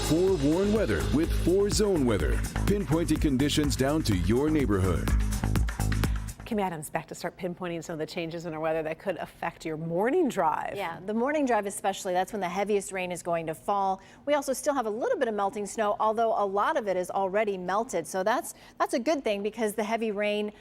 Forewarn weather with 4-Zone weather, pinpointing conditions down to your neighborhood. Kim Adams back to start pinpointing some of the changes in our weather that could affect your morning drive. Yeah, the morning drive especially, that's when the heaviest rain is going to fall. We also still have a little bit of melting snow, although a lot of it is already melted. So that's a good thing, because the heavy rain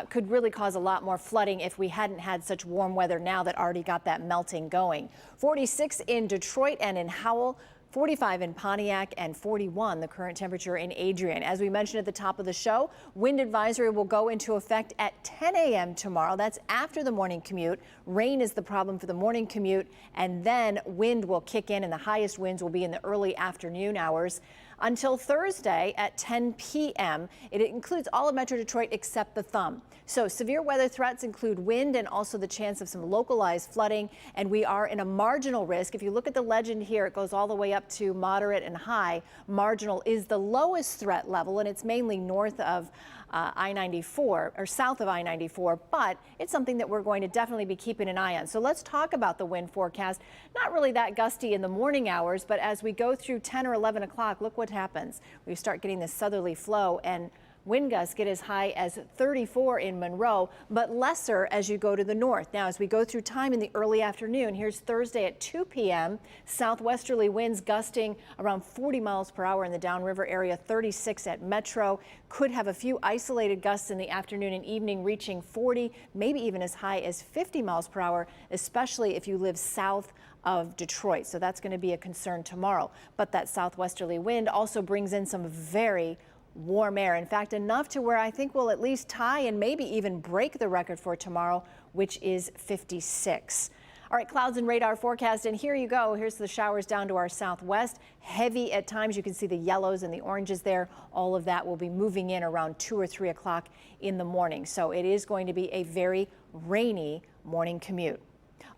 could really cause a lot more flooding if we hadn't had such warm weather now that already got that melting going. 46 in Detroit and in Howell. 45 in Pontiac and 41 the current temperature in Adrian. As we mentioned at the top of the show, wind advisory will go into effect at 10 a.m. tomorrow. That's after the morning commute. Rain is the problem for the morning commute, and then wind will kick in, and the highest winds will be in the early afternoon hours until Thursday at 10 p.m. It includes all of Metro Detroit except the Thumb. So severe weather threats include wind and also the chance of some localized flooding, and we are in a marginal risk. If you look at the legend here, it goes all the way up to moderate and high. Marginal is the lowest threat level, and it's mainly north of I-94 or south of I-94, but it's something that we're going to definitely be keeping an eye on. So let's talk about the wind forecast. Not really that gusty in the morning hours, but as we go through 10 or 11 o'clock, look what happens. We start getting this southerly flow, and wind gusts get as high as 34 in Monroe, but lesser as you go to the north. Now, as we go through time in the early afternoon, here's Thursday at 2 p.m. Southwesterly winds gusting around 40 miles per hour in the downriver area, 36 at Metro. Could have a few isolated gusts in the afternoon and evening reaching 40, maybe even as high as 50 miles per hour, especially if you live south of Detroit. So that's going to be a concern tomorrow. But that southwesterly wind also brings in some very warm air. In fact, enough to where I think we'll at least tie and maybe even break the record for tomorrow, which is 56. All right, clouds and radar forecast, and here you go. Here's the showers down to our southwest. Heavy at times. You can see the yellows and the oranges there. All of that will be moving in around 2 or 3 o'clock in the morning. So it is going to be a very rainy morning commute.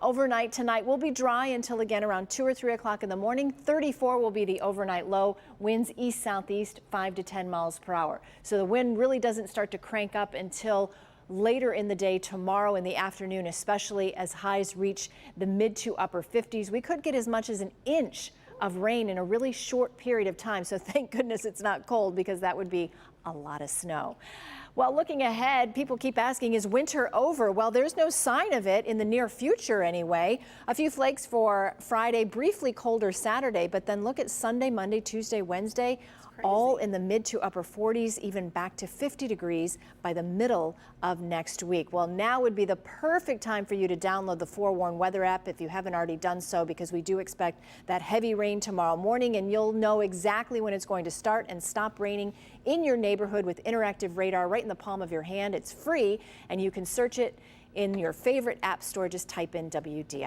Overnight tonight will be dry until again around 2 or 3 o'clock in the morning. 34 will be the overnight low. Winds east-southeast 5 to 10 miles per hour. So the wind really doesn't start to crank up until later in the day tomorrow in the afternoon, especially as highs reach the mid to upper 50s. We could get as much as an inch of rain in a really short period of time. So thank goodness it's not cold, because that would be a lot of snow. Well, looking ahead, people keep asking, is winter over? Well, there's no sign of it in the near future anyway. A few flakes for Friday, briefly colder Saturday, but then look at Sunday, Monday, Tuesday, Wednesday, all in the mid to upper 40s, even back to 50 degrees by the middle of next week. Well, now would be the perfect time for you to download the Forewarn Weather app if you haven't already done so, because we do expect that heavy rain tomorrow morning, and you'll know exactly when it's going to start and stop raining in your neighborhood with interactive radar right in the palm of your hand. It's free, and you can search it in your favorite app store. Just type in WDI.